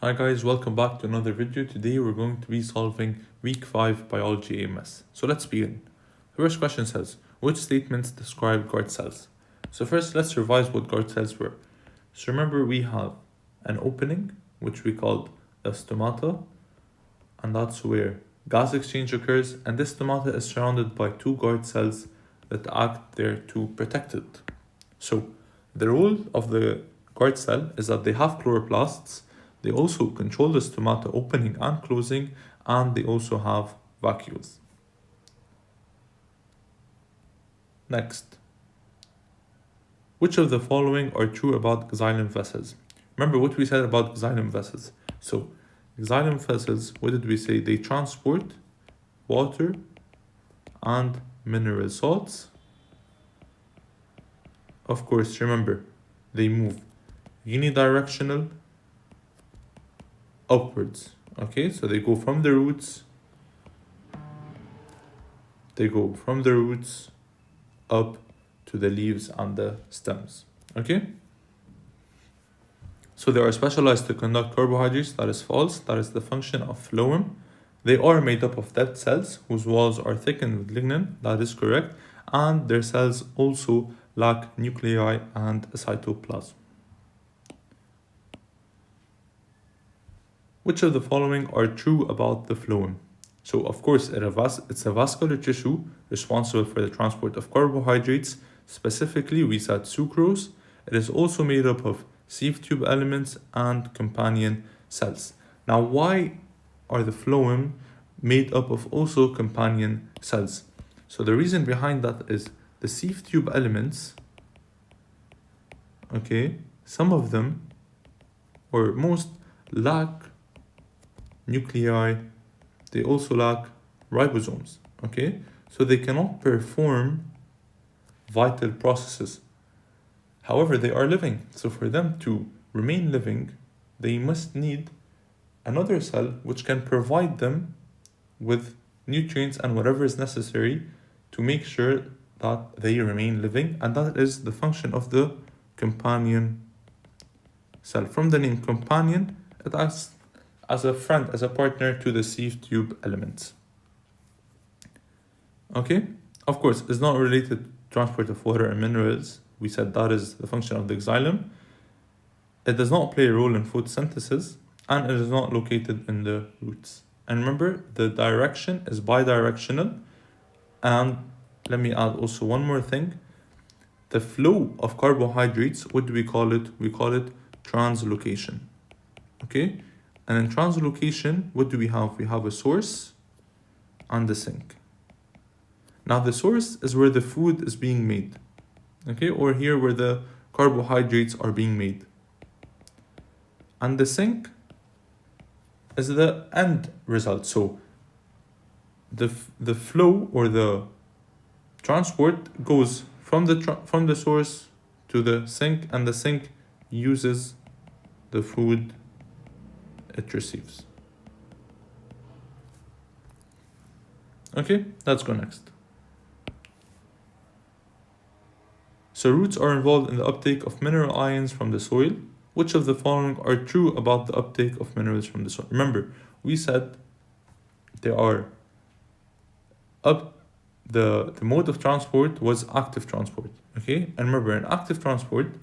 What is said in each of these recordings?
Hi guys, welcome back to another video. Today we're going to be solving week 5 Biology AMS. So let's begin. The first question says, which statements describe guard cells? So first let's revise what guard cells were. So remember we have an opening, which we called the stomata, and that's where gas exchange occurs, and this stomata is surrounded by two guard cells that act there to protect it. So the role of the guard cell is that they have chloroplasts. They also control the stomata opening and closing, and they also have vacuoles. Next, which of the following are true about xylem vessels? Remember what we said about xylem vessels. So xylem vessels, what did we say? They transport water and mineral salts. Of course, remember, they move unidirectional upwards. Okay, so they go from the roots. Up to the leaves and the stems. Okay, so they are specialized to conduct carbohydrates. That is false. That is the function of phloem. They are made up of dead cells whose walls are thickened with lignin. That is correct. And their cells also lack nuclei and cytoplasm. Which of the following are true about the phloem? So of course it's a vascular tissue responsible for the transport of carbohydrates. Specifically, we said sucrose. It is also made up of sieve tube elements and companion cells. Now, why are the phloem made up of also companion cells? So the reason behind that is the sieve tube elements, okay, some of them or most lack nuclei. They also lack ribosomes, okay? So they cannot perform vital processes. However, they are living. So for them to remain living, they must need another cell which can provide them with nutrients and whatever is necessary to make sure that they remain living. And that is the function of the companion cell. From the name companion, it acts as a friend, as a partner to the sieve tube elements. Okay, of course, it's not related to transport of water and minerals. We said that is the function of the xylem. It does not play a role in photosynthesis, and it is not located in the roots. And remember, the direction is bidirectional. And let me add also one more thing. The flow of carbohydrates, what do we call it? We call it translocation. Okay? And in translocation, what do we have? We have a source and a sink. Now the source is where the food is being made, okay, or here where the carbohydrates are being made. And the sink is the end result. So the flow or the transport goes from the source to the sink, and the sink uses the food it receives. Okay, let's go next. So roots are involved in the uptake of mineral ions from the soil. Which of the following are true about the uptake of minerals from the soil? Remember, we said there are the mode of transport was active transport. Okay, and remember, in active transport,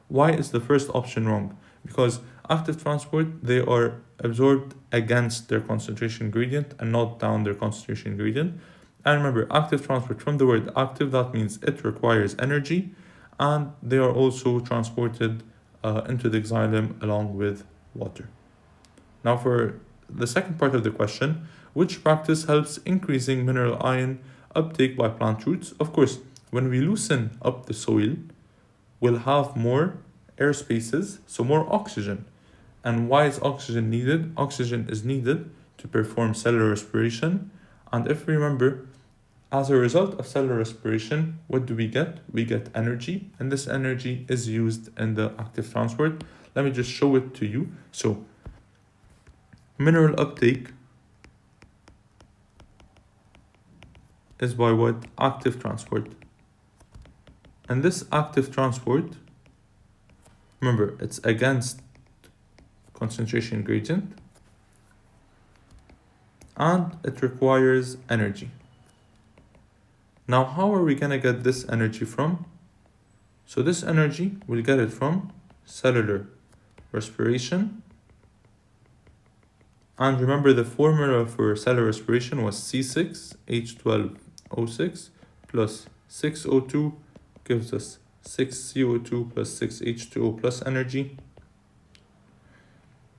why is the first option wrong? Because active transport, they are absorbed against their concentration gradient and not down their concentration gradient. And remember, active transport, from the word active, that means it requires energy, and they are also transported into the xylem along with water. Now for the second part of the question, which practice helps increasing mineral ion uptake by plant roots? Of course, when we loosen up the soil, we'll have more air spaces, so more oxygen. And why is oxygen needed? Oxygen is needed to perform cellular respiration. And if we remember, as a result of cellular respiration, what do we get? We get energy, and this energy is used in the active transport. Let me just show it to you. So, mineral uptake is by what? Active transport. And this active transport, remember, it's against concentration gradient, and it requires energy. Now, how are we gonna get this energy from? So this energy, we'll get it from cellular respiration. And remember, the formula for cellular respiration was C6H12O6 plus 6O2 gives us 6CO2 plus 6H2O plus energy.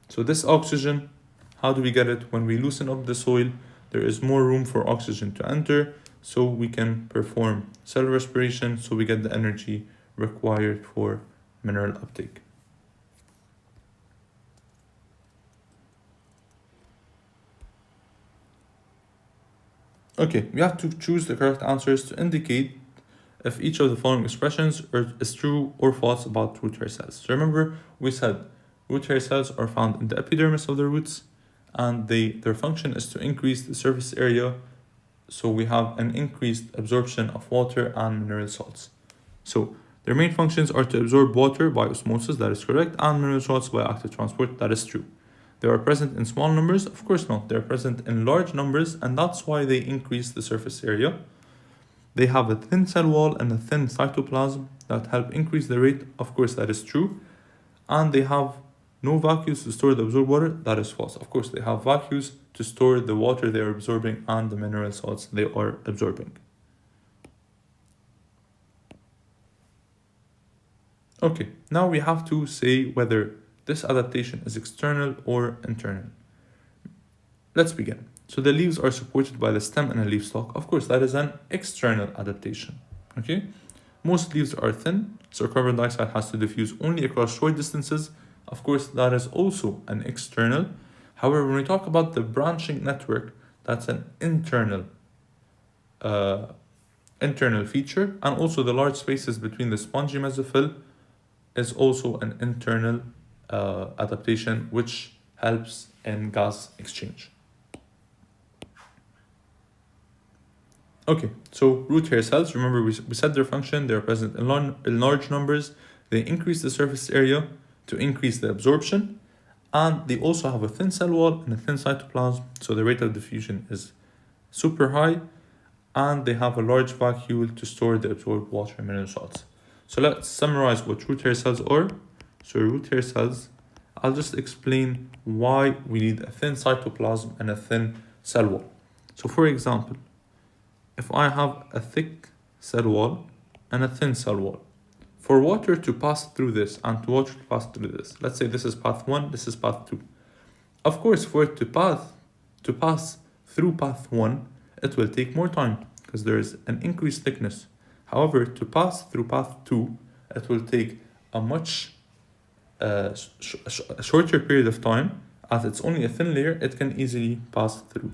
So this oxygen, how do we get it? When we loosen up the soil, there is more room for oxygen to enter, so we can perform cellular respiration, so we get the energy required for mineral uptake. Okay, we have to choose the correct answers to indicate if each of the following expressions is true or false about root hair cells. So remember, we said root hair cells are found in the epidermis of the roots, and their function is to increase the surface area, so we have an increased absorption of water and mineral salts. So their main functions are to absorb water by osmosis, that is correct, and mineral salts by active transport, that is true. They are present in small numbers? Of course not. They're present in large numbers, and that's why they increase the surface area. They have a thin cell wall and a thin cytoplasm that help increase the rate. Of course, that is true. And they have no vacuoles to store the absorbed water. That is false. Of course, they have vacuoles to store the water they are absorbing and the mineral salts they are absorbing. Okay, now we have to say whether this adaptation is external or internal. Let's begin. So the leaves are supported by the stem and a leaf stalk. Of course, that is an external adaptation. Okay? Most leaves are thin, so carbon dioxide has to diffuse only across short distances. Of course, that is also an external. However, when we talk about the branching network, that's an internal feature, and also the large spaces between the spongy mesophyll is also an internal adaptation, which helps in gas exchange. Okay, so root hair cells, remember we said their function, they're present in large numbers, they increase the surface area to increase the absorption, and they also have a thin cell wall and a thin cytoplasm, so the rate of diffusion is super high, and they have a large vacuole to store the absorbed water and mineral salts. So let's summarize what root hair cells are. So root hair cells, I'll just explain why we need a thin cytoplasm and a thin cell wall. So for example, if I have a thick cell wall and a thin cell wall, for water to pass through this and to water to pass through this, let's say this is path 1, this is path 2. Of course, for it to pass through path 1, it will take more time because there is an increased thickness. However, to pass through path 2, it will take a much shorter period of time, as it's only a thin layer, it can easily pass through.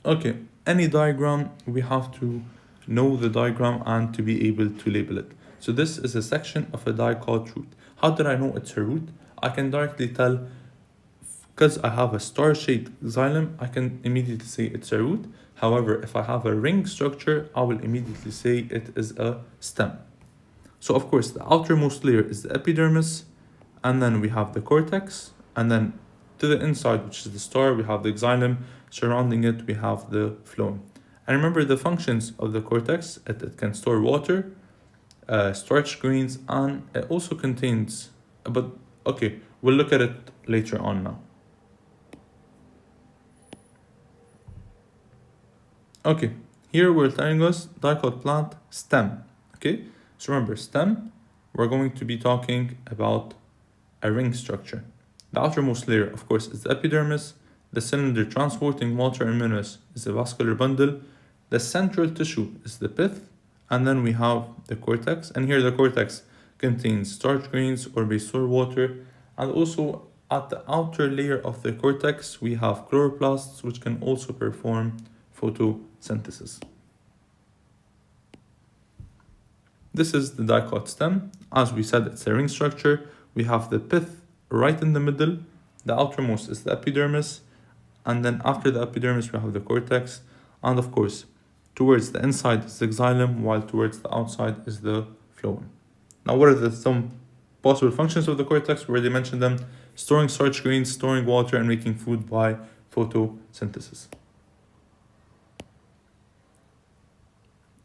Okay, any diagram, we have to know the diagram and to be able to label it. So this is a section of a dicot root. How did I know it's a root? I can directly tell, because I have a star-shaped xylem, I can immediately say it's a root. However, if I have a ring structure, I will immediately say it is a stem. So of course, the outermost layer is the epidermis, and then we have the cortex, and then to the inside, which is the star, we have the xylem. Surrounding it, we have the phloem. And remember the functions of the cortex, it can store water, starch grains, and it also contains, but okay, we'll look at it later on now. Okay, here we're telling us dicot plant stem. Okay, so remember stem, we're going to be talking about a ring structure. The outermost layer, of course, is the epidermis. The cylinder transporting water and minerals is the vascular bundle. The central tissue is the pith, and then we have the cortex. And here the cortex contains starch grains or may store water. And also at the outer layer of the cortex, we have chloroplasts, which can also perform photosynthesis. This is the dicot stem. As we said, it's a ring structure. We have the pith right in the middle. The outermost is the epidermis. And then after the epidermis, we have the cortex. And of course, towards the inside is the xylem, while towards the outside is the phloem. Now, what are some possible functions of the cortex, we already mentioned them: storing starch grains, storing water, and making food by photosynthesis.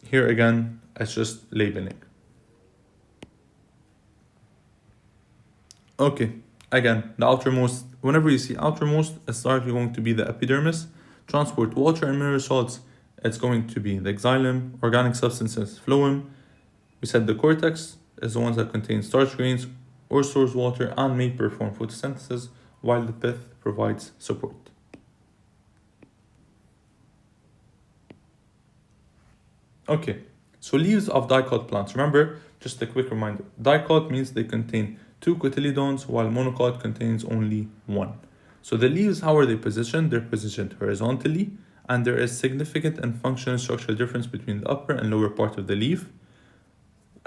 Here again, it's just labeling. Okay, again, the outermost, whenever you see outermost, it's likely going to be the epidermis. Transport water and mineral salts, it's going to be the xylem. Organic substances, phloem. We said the cortex is the ones that contain starch grains or stores water and may perform photosynthesis, while the pith provides support. Okay, so leaves of dicot plants. Remember, just a quick reminder, dicot means they contain 2 cotyledons, while monocot contains only 1. So the leaves, how are they positioned? They're positioned horizontally, and there is significant and functional structural difference between the upper and lower part of the leaf.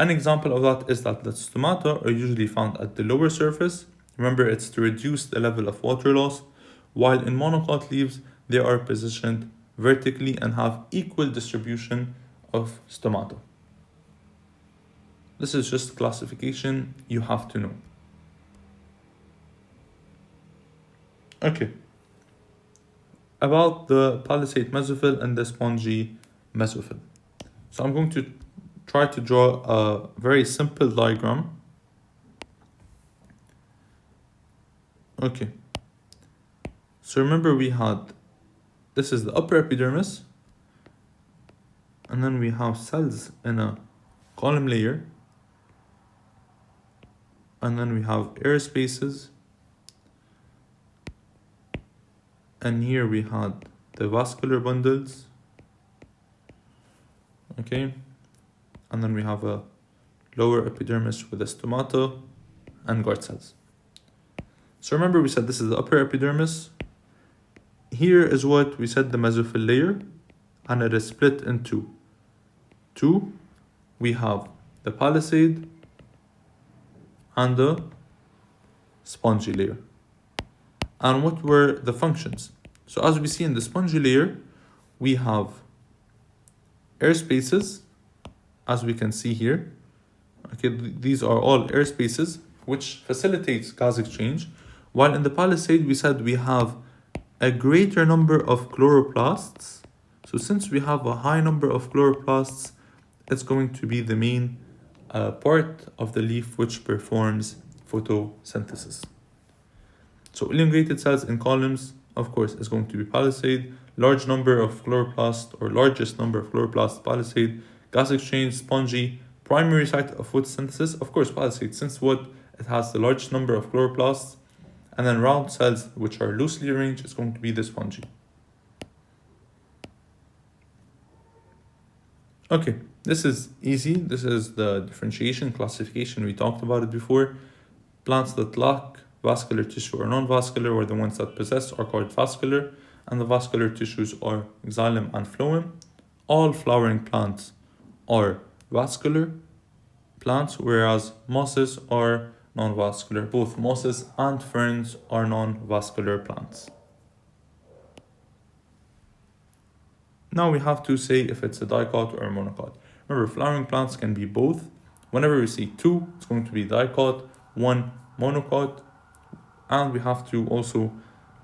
An example of that is that the stomata are usually found at the lower surface. Remember, it's to reduce the level of water loss, while in monocot leaves, they are positioned vertically and have equal distribution of stomata. This is just classification you have to know. Okay. About the palisade mesophyll and the spongy mesophyll. So I'm going to try to draw a very simple diagram. Okay. So remember we had, this is the upper epidermis, and then we have cells in a column layer, and then we have air spaces, and here we had the vascular bundles, okay, and then we have a lower epidermis with the stomata and guard cells. So remember we said this is the upper epidermis. Here is what we said the mesophyll layer, and it is split into two. We have the palisade and the spongy layer. And what were the functions? So as we see in the spongy layer, we have air spaces, as we can see here. Okay, these are all air spaces, which facilitates gas exchange. While in the palisade, we said we have a greater number of chloroplasts. So since we have a high number of chloroplasts, it's going to be the main part of the leaf which performs photosynthesis. So elongated cells in columns, of course, is going to be palisade. Large number of chloroplasts, or largest number of chloroplasts, palisade. Gas exchange, spongy. Primary site of photosynthesis, of course, palisade, since what it has the largest number of chloroplasts. And then round cells, which are loosely arranged, is going to be the spongy. Okay, this is easy. This is the differentiation classification. We talked about it before. Plants that lack vascular tissue or non-vascular, or the ones that possess, are called vascular, and the vascular tissues are xylem and phloem. All flowering plants are vascular plants, whereas mosses are non-vascular. Both mosses and ferns are non-vascular plants. Now we have to say if it's a dicot or a monocot. Remember, flowering plants can be both. Whenever we see 2, it's going to be dicot, 1 monocot, and we have to also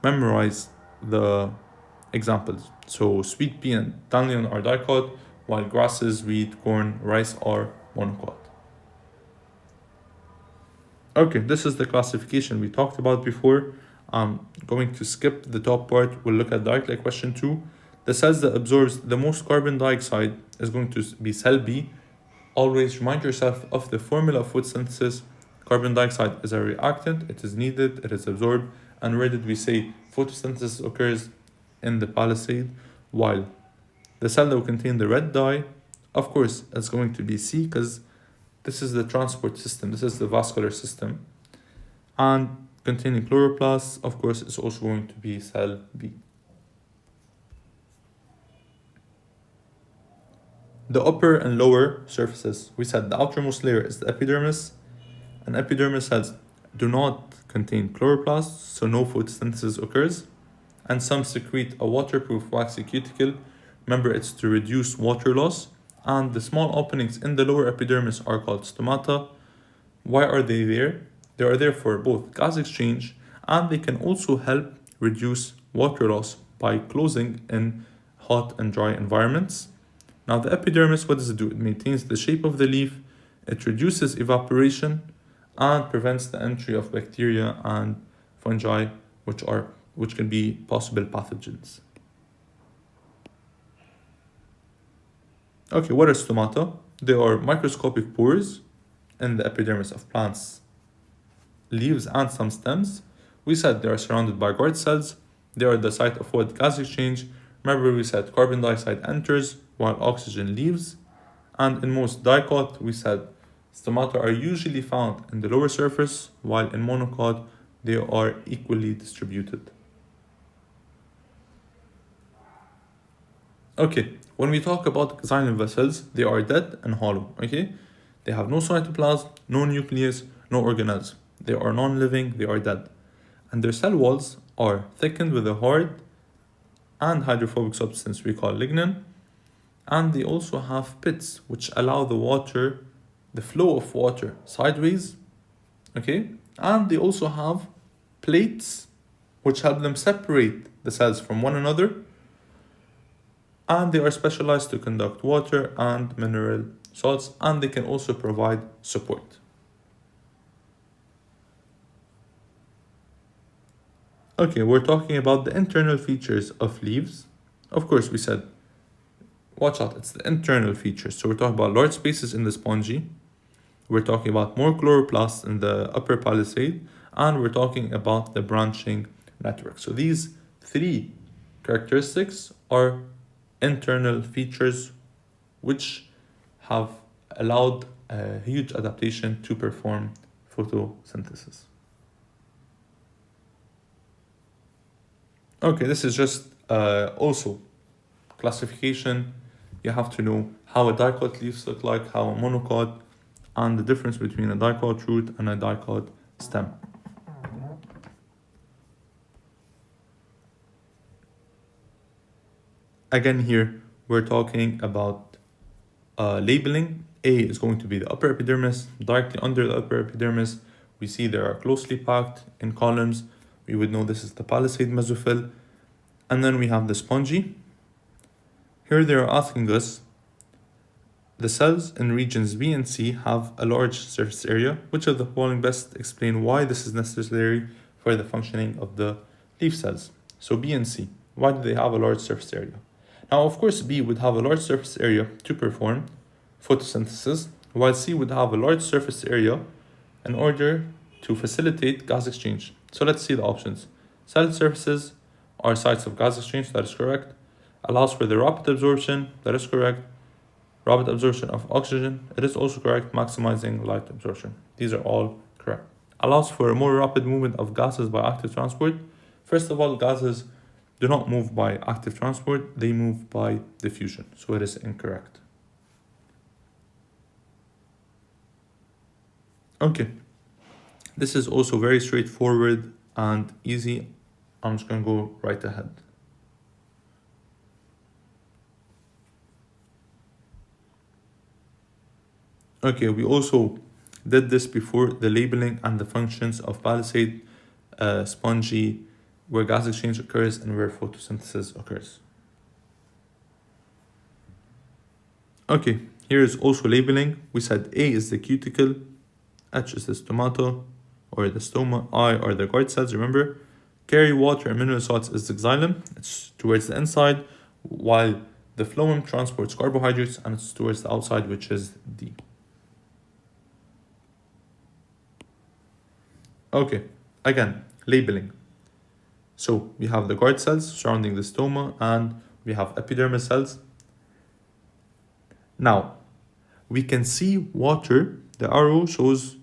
memorize the examples. So sweet pea and dandelion are dicot, while grasses, wheat, corn, rice are monocot. Okay, this is the classification we talked about before. I'm going to skip the top part. We'll look at directly question 2. The cells that absorbs the most carbon dioxide is going to be cell B. Always remind yourself of the formula of photosynthesis. Carbon dioxide is a reactant, it is needed, it is absorbed. And where did we say photosynthesis occurs? In the palisade. While the cell that will contain the red dye, of course, it's going to be C, because this is the transport system, this is the vascular system. And containing chloroplasts, of course, is also going to be cell B. The upper and lower surfaces. We said the outermost layer is the epidermis, and epidermis cells do not contain chloroplasts, so no photosynthesis occurs, and some secrete a waterproof waxy cuticle. Remember, it's to reduce water loss, and the small openings in the lower epidermis are called stomata. Why are they there? They are there for both gas exchange, and they can also help reduce water loss by closing in hot and dry environments. Now the epidermis, what does it do? It maintains the shape of the leaf, it reduces evaporation, and prevents the entry of bacteria and fungi, which can be possible pathogens. Okay, what are stomata? They are microscopic pores in the epidermis of plants, leaves, and some stems. We said they are surrounded by guard cells. They are the site of what gas exchange. Remember, we said carbon dioxide enters while oxygen leaves. And in most dicot, we said stomata are usually found in the lower surface, while in monocot, they are equally distributed. Okay, when we talk about xylem vessels, they are dead and hollow, okay? They have no cytoplasm, no nucleus, no organelles. They are non-living, they are dead. And their cell walls are thickened with a hard and hydrophobic substance we call lignin. And they also have pits, which allow the flow of water sideways, okay? And they also have plates, which help them separate the cells from one another, and they are specialized to conduct water and mineral salts, and they can also provide support. Okay, we're talking about the internal features of leaves. Of course, we said, watch out, it's the internal features. So we're talking about large spaces in the spongy, we're talking about more chloroplasts in the upper palisade, and we're talking about the branching network. So these three characteristics are internal features which have allowed a huge adaptation to perform photosynthesis. Okay, this is just also classification. You have to know how a dicot leaves look like, how a monocot, and the difference between a dicot root and a dicot stem. Again, here we're talking about labeling. A is going to be the upper epidermis. Directly under the upper epidermis, we see they are closely packed in columns. We would know this is the palisade mesophyll. And then we have the spongy. Here they are asking us, the cells in regions B and C have a large surface area. Which of the following best explain why this is necessary for the functioning of the leaf cells? So B and C, why do they have a large surface area? Now, of course, B would have a large surface area to perform photosynthesis, while C would have a large surface area in order to facilitate gas exchange. So let's see the options. Cell surfaces are sites of gas exchange, that is correct. Allows for the rapid absorption, that is correct. Rapid absorption of oxygen, it is also correct. Maximizing light absorption, these are all correct. Allows for a more rapid movement of gases by active transport. First of all, gases do not move by active transport, they move by diffusion, so it is incorrect. Okay, this is also very straightforward and easy. I'm just going to go right ahead. Okay, we also did this before, the labeling and the functions of palisade, spongy, where gas exchange occurs and where photosynthesis occurs. Okay, here is also labeling. We said A is the cuticle, H is the stomata or the stoma, I are the guard cells, remember. Carry water and mineral salts is the xylem, it's towards the inside, while the phloem transports carbohydrates and it's towards the outside, which is D. Okay, again, labeling. So we have the guard cells surrounding the stoma and we have epidermis cells. Now, we can see water, the arrow shows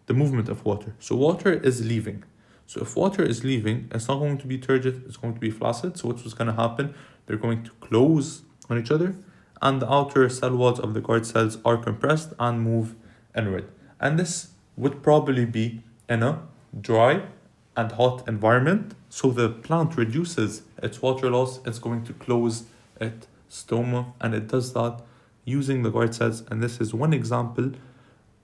the movement of water. So water is leaving. So if water is leaving, it's not going to be turgid, it's going to be flaccid. So what's going to happen? They're going to close on each other and the outer cell walls of the guard cells are compressed and move inward. And this would probably be in a dry and hot environment. So the plant reduces its water loss, it's going to close its stoma, and it does that using the guard cells. And this is one example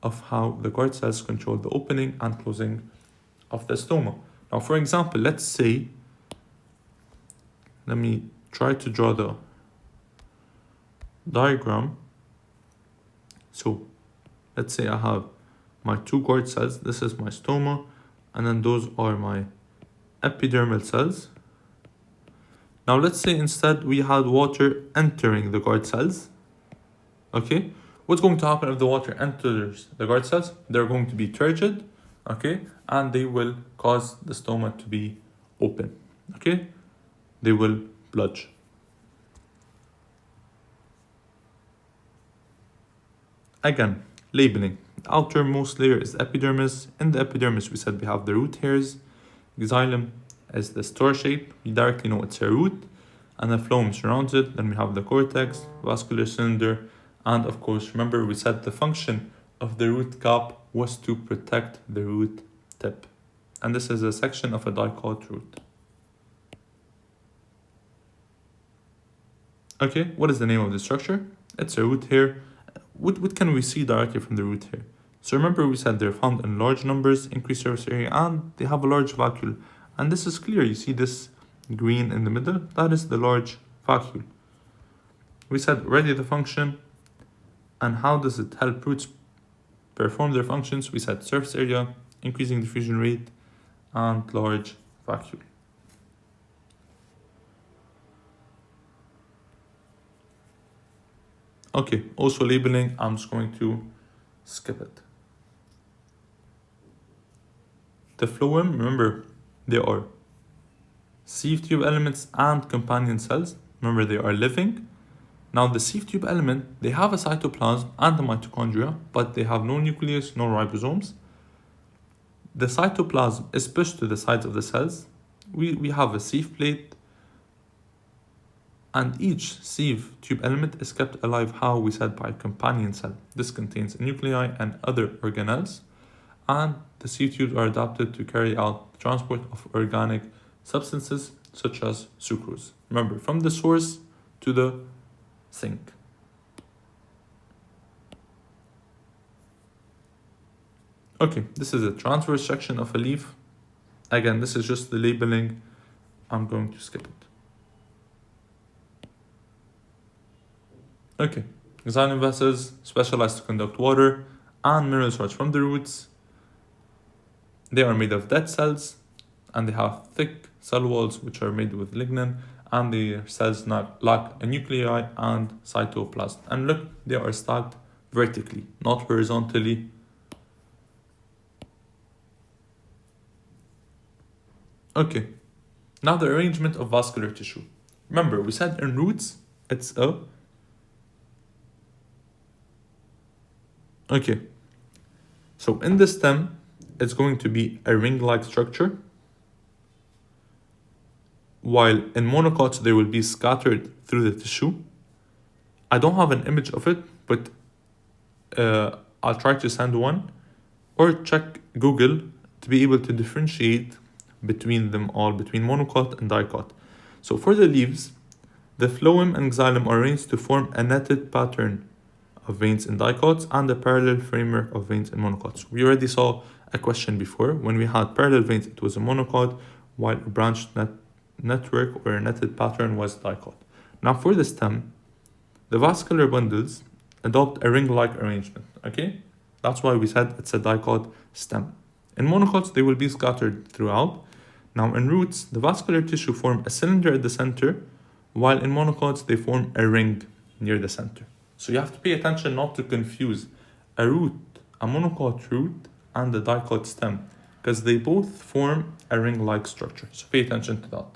of how the guard cells control the opening and closing of the stoma. Now, for example, let's say, let me try to draw the diagram. So let's say I have my two guard cells. This is my stoma, and then those are my epidermal cells. Now let's say instead we had water entering the guard cells. Okay, what's going to happen if the water enters the guard cells? They're going to be turgid, okay, and they will cause the stoma to be open, okay? They will bulge. Again, labeling. The outermost layer is epidermis. In the epidermis, we said we have the root hairs. Xylem is the star shape. We directly know it's a root. And the phloem surrounds it. Then we have the cortex, vascular cylinder. And of course, remember we said the function of the root cap was to protect the root tip. And this is a section of a dicot root. Okay, what is the name of the structure? It's a root hair. What can we see directly from the root hair? So remember we said they're found in large numbers, increased surface area, and they have a large vacuole. And this is clear. You see this green in the middle? That is the large vacuole. We said already the function. And how does it help roots perform their functions? We said surface area, increasing diffusion rate, and large vacuole. Okay, also labeling, I'm just going to skip it. The phloem, remember, they are sieve tube elements and companion cells. Remember, they are living. Now, the sieve tube element, they have a cytoplasm and a mitochondria, but they have no nucleus, no ribosomes. The cytoplasm is pushed to the sides of the cells. We have a sieve plate, and each sieve tube element is kept alive, how we said, by a companion cell. This contains nuclei and other organelles, and the sieve tubes are adapted to carry out the transport of organic substances such as sucrose. Remember, from the source to the sink. Okay, this is a transverse section of a leaf. Again, this is just the labeling. I'm going to skip it. Okay, xylem vessels specialized to conduct water and mineral salts from the roots. They are made of dead cells, and they have thick cell walls which are made with lignin, and the cells lack a nuclei and cytoplasm. And look, they are stacked vertically, not horizontally. Okay, now the arrangement of vascular tissue. Remember, we said in roots, it's a... Okay, so in the stem, it's going to be a ring-like structure, while in monocots, they will be scattered through the tissue. I don't have an image of it, but I'll try to send one, or check Google to be able to differentiate between them all, between monocot and dicot. So for the leaves, the phloem and xylem are arranged to form a netted pattern of veins in dicots and a parallel framework of veins in monocots. We already saw a question before. When we had parallel veins, it was a monocot, while a branched network or a netted pattern was dicot. Now for the stem, the vascular bundles adopt a ring-like arrangement, okay? That's why we said it's a dicot stem. In monocots, they will be scattered throughout. Now in roots, the vascular tissue form a cylinder at the center, while in monocots, they form a ring near the center. So you have to pay attention not to confuse a root, a monocot root, and a dicot stem, because they both form a ring-like structure. So pay attention to that.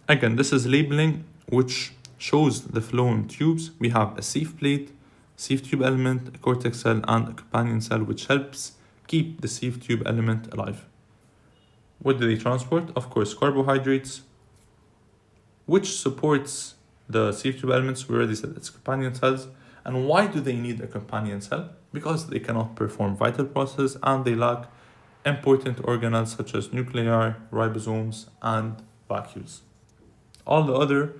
Again, this is labeling, which shows the phloem tubes. We have a sieve plate, sieve tube element, a cortex cell, and a companion cell, which helps keep the sieve tube element alive. What do they transport? Of course, carbohydrates, which supports the sieve tube elements. We already said it's companion cells. And why do they need a companion cell? Because they cannot perform vital processes and they lack important organelles such as nuclei, ribosomes, and vacuoles. All the other,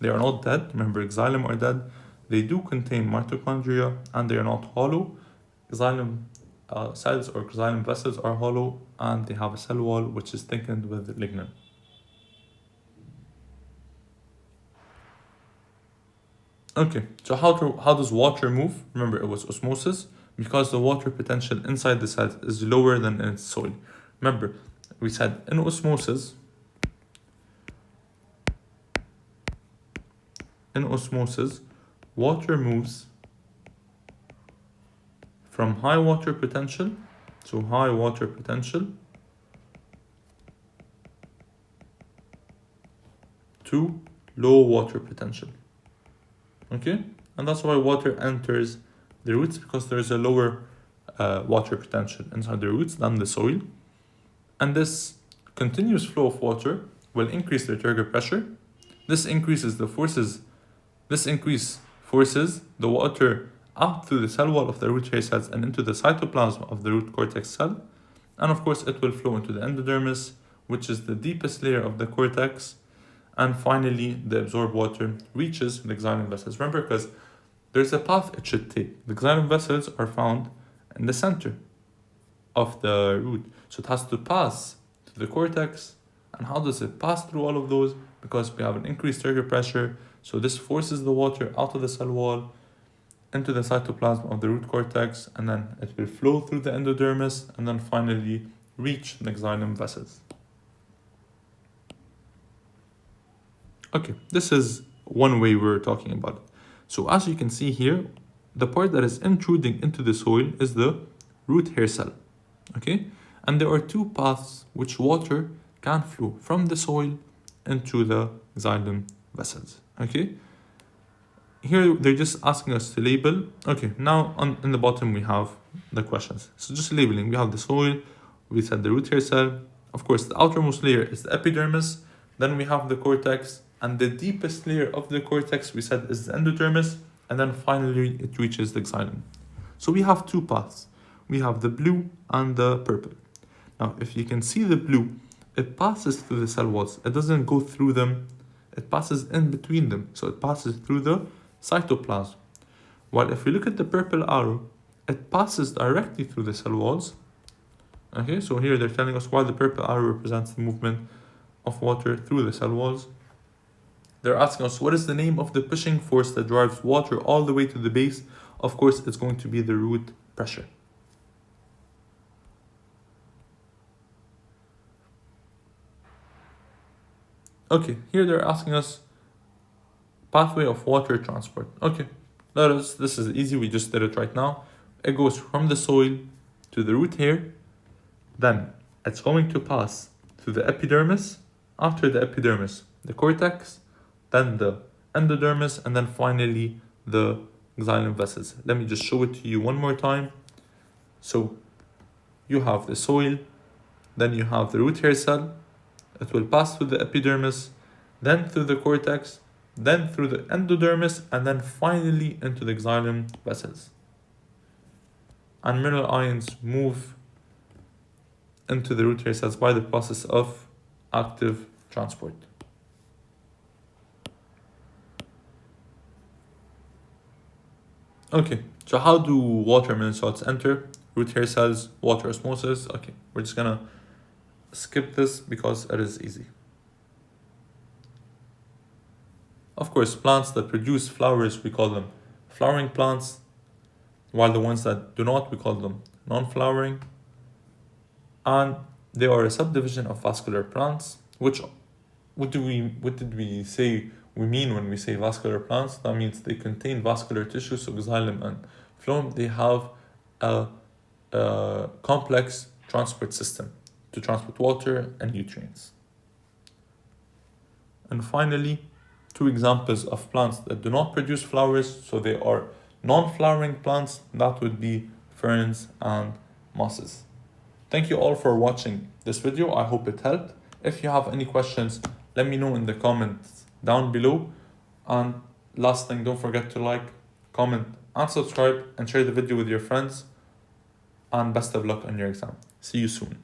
they are not dead. Remember, xylem are dead. they do contain mitochondria and they are not hollow. Xylem cells or xylem vessels are hollow and they have a cell wall which is thickened with lignin. Okay, so how does water move? Remember, it was osmosis because the water potential inside the cells is lower than in its soil. Remember, we said in osmosis, water moves from high water potential, so high water potential, to low water potential. Okay, and that's why water enters the roots, because there is a lower water potential inside the roots than the soil. And this continuous flow of water will increase the turgor pressure. This increase forces the water out through the cell wall of the root hair cells and into the cytoplasm of the root cortex cell. And of course, it will flow into the endodermis, which is the deepest layer of the cortex. And finally, the absorbed water reaches the xylem vessels. Remember, because there's a path it should take. The xylem vessels are found in the center of the root. So it has to pass to the cortex. And how does it pass through all of those? Because we have an increased turgor pressure. So this forces the water out of the cell wall into the cytoplasm of the root cortex, and then it will flow through the endodermis and then finally reach the xylem vessels. Okay, this is one way we're talking about it. So as you can see here, the part that is intruding into the soil is the root hair cell. Okay, and there are two paths which water can flow from the soil into the xylem vessels. Okay, here they're just asking us to label. Okay, now in the bottom we have the questions. So just labeling, we have the soil, we said the root hair cell. Of course, the outermost layer is the epidermis. Then we have the cortex, and the deepest layer of the cortex we said is the endodermis, and then finally it reaches the xylem. So we have two paths. We have the blue and the purple. Now, if you can see the blue, it passes through the cell walls. It doesn't go through them. It passes in between them. So it passes through the cytoplasm. While if we look at the purple arrow, it passes directly through the cell walls. Okay, so here they're telling us why the purple arrow represents the movement of water through the cell walls. They're asking us, what is the name of the pushing force that drives water all the way to the base? Of course, it's going to be the root pressure. Okay, here they're asking us pathway of water transport. Okay, this is easy, we just did it right now. It goes from the soil to the root hair, then it's going to pass through the epidermis, after the epidermis, the cortex, then the endodermis, and then finally the xylem vessels. Let me just show it to you one more time. So you have the soil, then you have the root hair cell. It will pass through the epidermis, then through the cortex, then through the endodermis, and then finally into the xylem vessels. And mineral ions move into the root hair cells by the process of active transport. Okay, so how do water mineral salts enter root hair cells? Water osmosis. Okay, we're just gonna skip this because it is easy. Of course, plants that produce flowers, we call them flowering plants, while the ones that do not, we call them non-flowering. And they are a subdivision of vascular plants, which what did we say we mean when we say vascular plants? That means they contain vascular tissue, so xylem and phloem, they have a complex transport system to transport water and nutrients. And finally, two examples of plants that do not produce flowers, so they are non-flowering plants, that would be ferns and mosses. Thank you all for watching this video. I hope it helped. If you have any questions, let me know in the comments down below. And last thing, don't forget to like, comment, and subscribe, and share the video with your friends. And best of luck on your exam. See you soon.